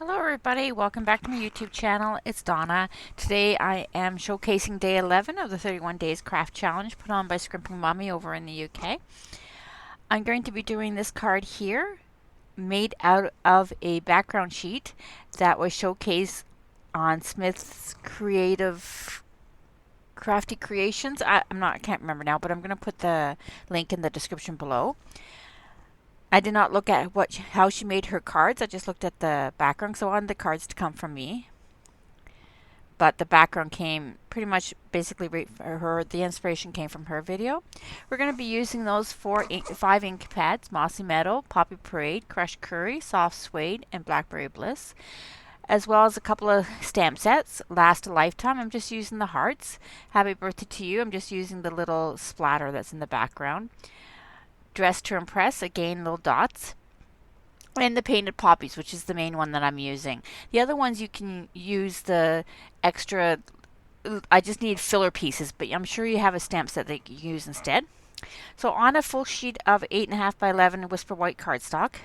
Hello everybody, welcome back to my YouTube channel. It's Donna. Today I am showcasing day 11 of the 31 Days Craft Challenge put on by Scrimpingmommy over in the UK. I'm going to be doing this card here, made out of a background sheet that was showcased on Smith's Creative Crafty Creations. I can't remember now, but I'm going to put the link in the description below. I did not look at how she made her cards. I just looked at the background, so I wanted the cards to come from me. But the background came pretty much basically right for her. The inspiration came from her video. We're going to be using those 5 ink pads: Mossy Meadow, Poppy Parade, Crushed Curry, Soft Suede, and Blackberry Bliss, as well as a couple of stamp sets. Last a Lifetime, I'm just using the hearts. Happy Birthday to You, I'm just using the little splatter that's in the background. Dress to Impress, again little dots, and the Painted Poppies, which is the main one that I'm using. The other ones you can use the extra, I just need filler pieces, but I'm sure you have a stamp set that you can use instead. So on a full sheet of 8.5 by 11 Whisper White cardstock,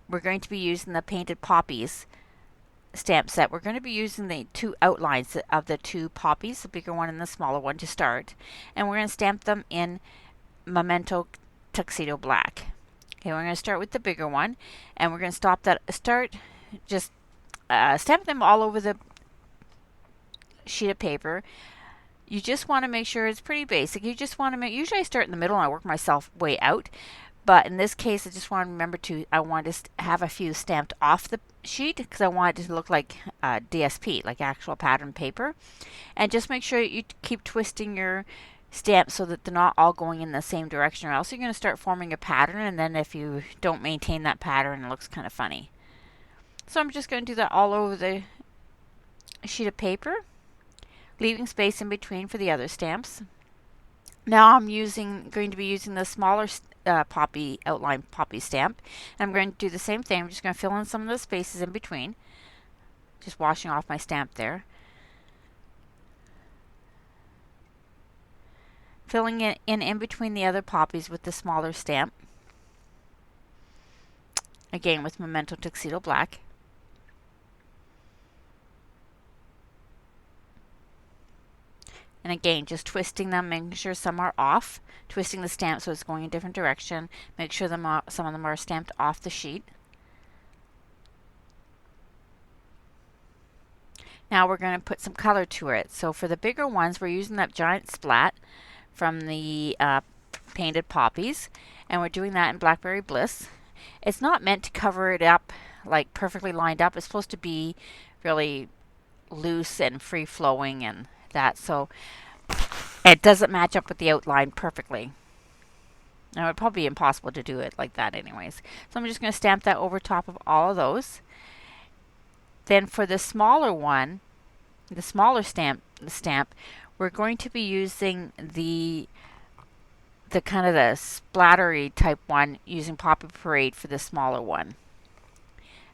we're going to be using the Painted Poppies stamp set. We're going to be using the 2 outlines of the 2 poppies, the bigger one and the smaller one, to start, and we're going to stamp them in Memento Tuxedo Black. Okay, we're going to start with the bigger one, and we're going to just stamp them all over the sheet of paper. You just want to make sure it's pretty basic. You just want to usually I start in the middle and I work myself way out, but in this case I just want to remember I want to have a few stamped off the sheet because I want it to look like DSP, like actual pattern paper. And just make sure you keep twisting your stamps so that they're not all going in the same direction, or else you're going to start forming a pattern, and then if you don't maintain that pattern, it looks kind of funny. So I'm just going to do that all over the sheet of paper, leaving space in between for the other stamps. Now I'm going to be using the smaller poppy outline poppy stamp, and I'm going to do the same thing. I'm just going to fill in some of the spaces in between, just washing off my stamp there. Filling it in between the other poppies with the smaller stamp, again with Memento Tuxedo Black. And again, just twisting them, making sure some are off, twisting the stamp so it's going in a different direction. Make sure some of them are stamped off the sheet. Now we're going to put some color to it. So for the bigger ones, we're using that giant splat from the Painted Poppies, and we're doing that in Blackberry Bliss. It's not meant to cover it up like perfectly lined up. It's supposed to be really loose and free flowing and that, so it doesn't match up with the outline perfectly. Now it would probably be impossible to do it like that anyways. So I'm just going to stamp that over top of all of those. Then for the smaller one, the smaller stamp, we're going to be using the kind of the splattery type one, using Poppy Parade for the smaller one.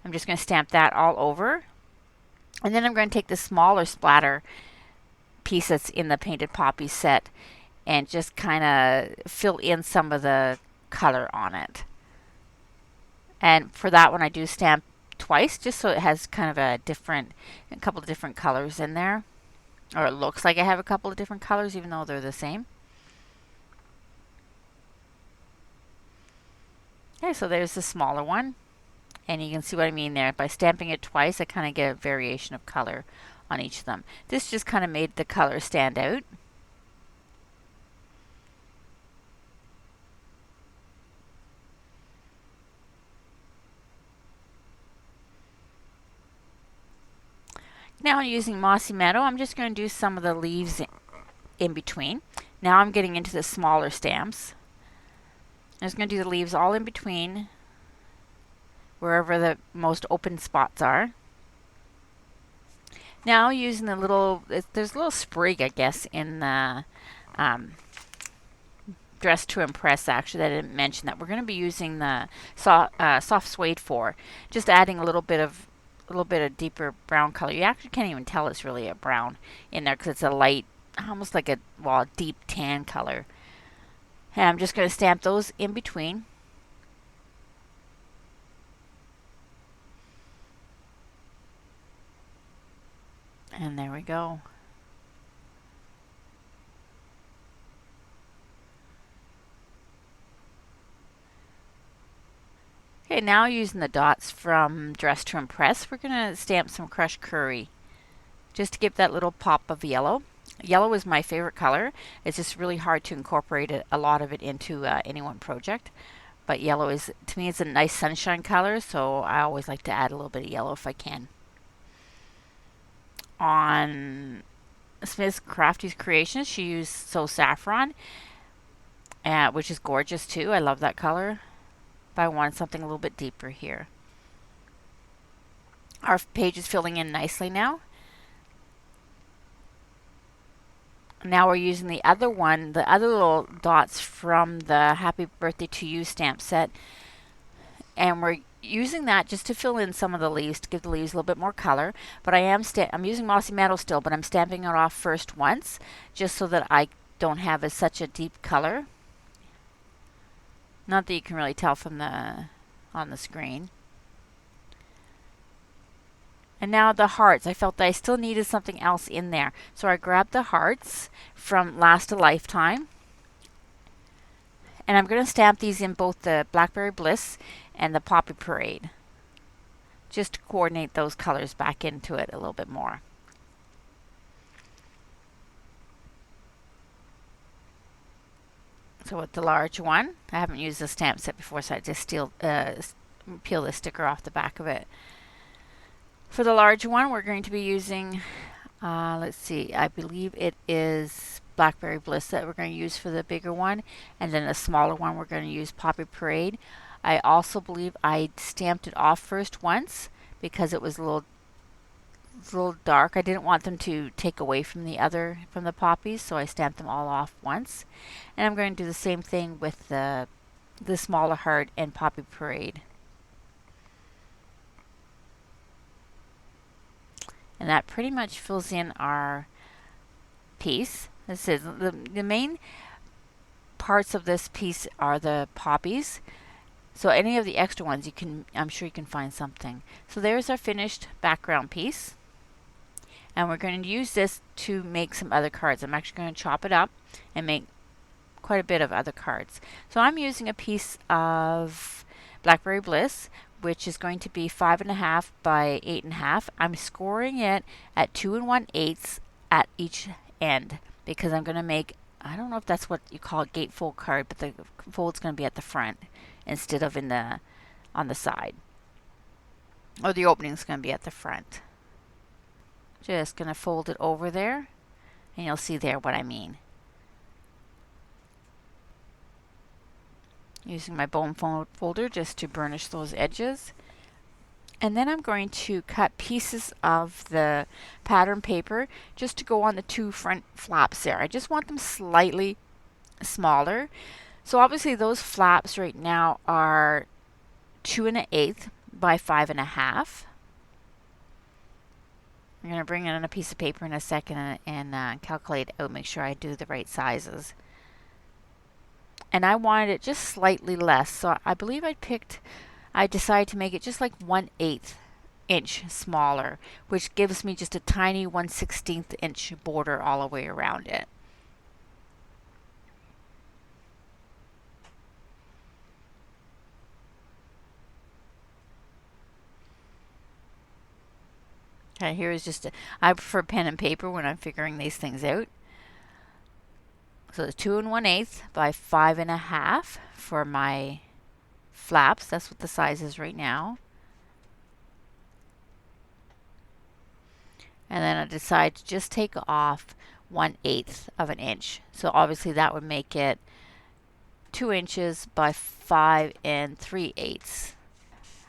I'm just going to stamp that all over, and then I'm going to take the smaller splatter piece that's in the Painted Poppy set and just kind of fill in some of the color on it. And for that one I do stamp twice, just so it has kind of a couple of different colors in there, or it looks like I have a couple of different colors even though they're the same. Okay, so there's the smaller one, and you can see what I mean there. By stamping it twice, I kind of get a variation of color on each of them. This just kind of made the color stand out. Now I'm using Mossy Meadow. I'm just going to do some of the leaves in between. Now I'm getting into the smaller stamps. I'm just going to do the leaves all in between, wherever the most open spots are. Now using there's a little sprig, I guess, in the Dress to Impress, actually, that I didn't mention, that we're going to be using the soft suede for. Just adding a little bit of deeper brown color. You actually can't even tell it's really a brown in there because it's a light, almost like a deep tan color. And I'm just going to stamp those in between. And there we go. Okay, now using the dots from Dress to Impress, we're going to stamp some crushed curry just to give that little pop of yellow. Yellow is my favorite color. It's just really hard to incorporate a lot of it into any one project. But yellow is, to me, it's a nice sunshine color, so I always like to add a little bit of yellow if I can. On Smith's Crafty's Creations, she used So Saffron, which is gorgeous too. I love that color. But I wanted something a little bit deeper here. Our page is filling in nicely now. Now we're using the other one, the other little dots from the Happy Birthday to You stamp set. And we're using that just to fill in some of the leaves, to give the leaves a little bit more color. But I'm using Mossy Meadow still, but I'm stamping it off first once, just so that I don't have such a deep color. Not that you can really tell from on the screen. And now the hearts. I felt that I still needed something else in there. So I grabbed the hearts from Last a Lifetime. And I'm going to stamp these in both the Blackberry Bliss and the Poppy Parade, just to coordinate those colors back into it a little bit more. So with the large one, I haven't used the stamp set before, so I just peel the sticker off the back of it. For the large one, we're going to be using, let's see, I believe it is Blackberry Bliss that we're going to use for the bigger one, and then the smaller one we're going to use Poppy Parade. I also believe I stamped it off first once because it was a little dark. I didn't want them to take away from the poppies, so I stamped them all off once. And I'm going to do the same thing with the smaller heart and Poppy Parade. And that pretty much fills in our piece. This is the main parts of this piece are the poppies. So any of the extra ones, I'm sure you can find something. So there's our finished background piece. And we're going to use this to make some other cards. I'm actually going to chop it up and make quite a bit of other cards. So I'm using a piece of Blackberry Bliss, which is going to be 5.5 by 8.5. I'm scoring it at 2 1/8 at each end because I'm going to make, I don't know if that's what you call a gatefold card, but the fold's going to be at the front instead of on the side. Or the opening's going to be at the front. Just going to fold it over there, and you'll see there what I mean. Using my bone folder just to burnish those edges. And then I'm going to cut pieces of the pattern paper just to go on the two front flaps there. I just want them slightly smaller. So obviously those flaps right now are 2 1/8 by 5.5. I'm going to bring in a piece of paper in a second and calculate out, make sure I do the right sizes. And I wanted it just slightly less, so I believe I decided to make it just like 1/8 inch smaller, which gives me just a tiny 1/16 inch border all the way around it. Okay, here is I prefer pen and paper when I'm figuring these things out. So it's 2 1/8 by 5.5 for my flaps. That's what the size is right now. And then I decide to just take off 1/8 of an inch. So obviously that would make it 2 inches by 5 3/8.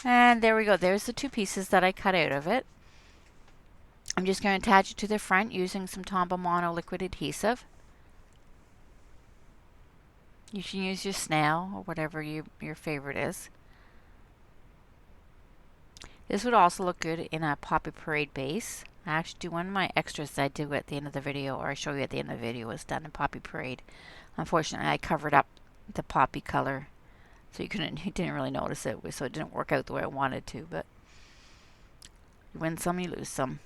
And there we go. There's the two pieces that I cut out of it. I'm just going to attach it to the front using some Tombow Mono liquid adhesive. You can use your snail or whatever your favorite is. This would also look good in a Poppy Parade base. I actually do one of my extras that I do at the end of the video, or I show you at the end of the video, was done in Poppy Parade. Unfortunately, I covered up the poppy color, so you didn't really notice it, so it didn't work out the way I wanted to, but you win some, you lose some.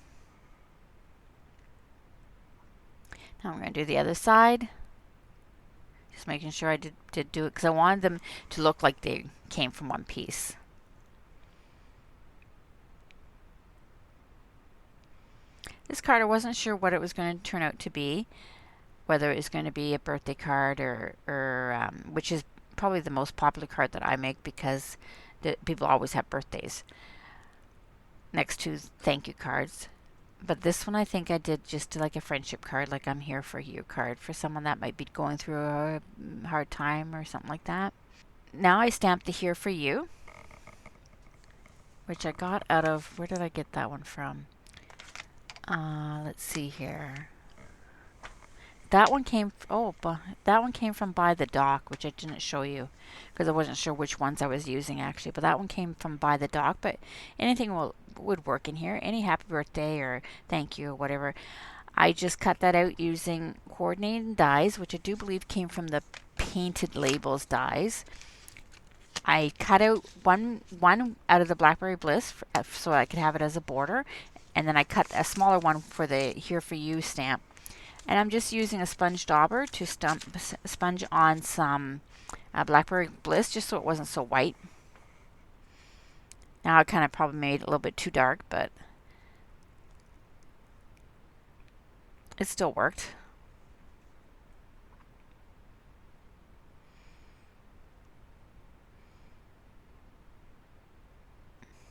I'm going to do the other side. Just making sure I did do it because I wanted them to look like they came from one piece. This card, I wasn't sure what it was going to turn out to be, whether it was going to be a birthday card or which is probably the most popular card that I make because people always have birthdays next to thank you cards. But this one I think I did just like a friendship card, like I'm here for you card for someone that might be going through a hard time or something like that. Now I stamped the here for you, which I got out of, where did I get that one from? Let's see here. That one came, that one came from By the Dock, which I didn't show you because I wasn't sure which ones I was using actually. But that one came from By the Dock. But anything would work in here. Any happy birthday or thank you or whatever. I just cut that out using coordinating dies, which I do believe came from the Painted Labels dies. I cut out one out of the Blackberry Bliss so I could have it as a border. And then I cut a smaller one for the Here For You stamp. And I'm just using a sponge dauber to sponge on some Blackberry Bliss just so it wasn't so white. Now I kind of probably made it a little bit too dark, but it still worked.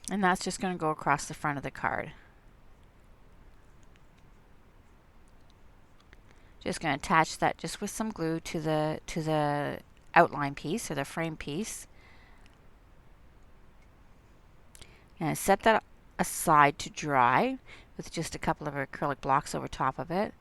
And that's just going to go across the front of the card. Just going to attach that just with some glue to the outline piece or the frame piece. And set that aside to dry with just a couple of acrylic blocks over top of it.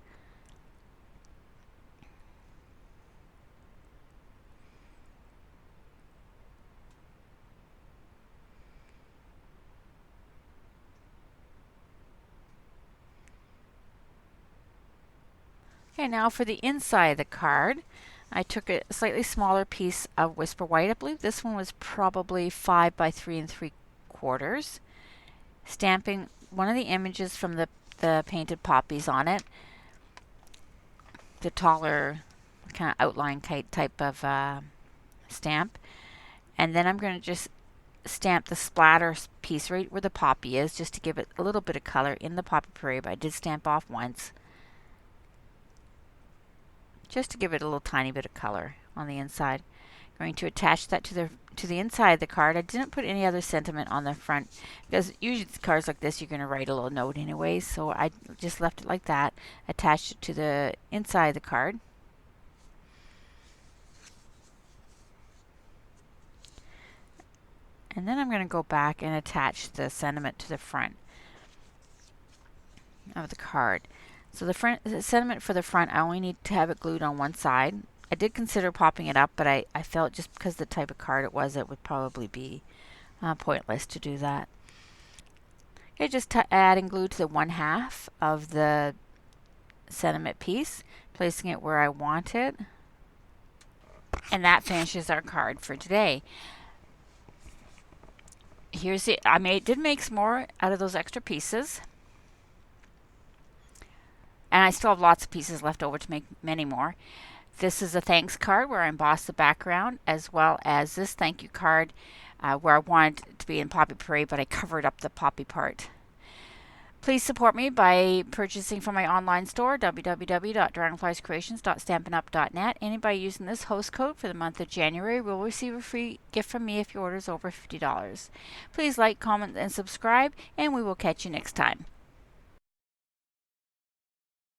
Okay, now for the inside of the card, I took a slightly smaller piece of Whisper White. I believe this one was probably 5 by 3 3/4. Stamping one of the images from the painted poppies on it. The taller kind of outline type of stamp. And then I'm going to just stamp the splatter piece right where the poppy is just to give it a little bit of color in the Poppy Parade, but I did stamp off once. Just to give it a little tiny bit of color on the inside. Going to attach that to the inside of the card. I didn't put any other sentiment on the front because usually cards like this you're going to write a little note anyway, so I just left it like that. Attached it to the inside of the card. And then I'm going to go back and attach the sentiment to the front of the card. So the sentiment for the front, I only need to have it glued on one side. I did consider popping it up, but I felt just because the type of card it would probably be pointless to do that. Okay, just adding glue to the 1/2 of the sentiment piece, placing it where I want it. And that finishes our card for today. Here's it. I did make some more out of those extra pieces. And I still have lots of pieces left over to make many more. This is a thanks card where I embossed the background, as well as this thank you card where I wanted it to be in Poppy Parade, but I covered up the poppy part. Please support me by purchasing from my online store, www.dragonfliescreations.stampinup.net. Anybody using this host code for the month of January will receive a free gift from me if your order is over $50. Please like, comment, and subscribe, and we will catch you next time.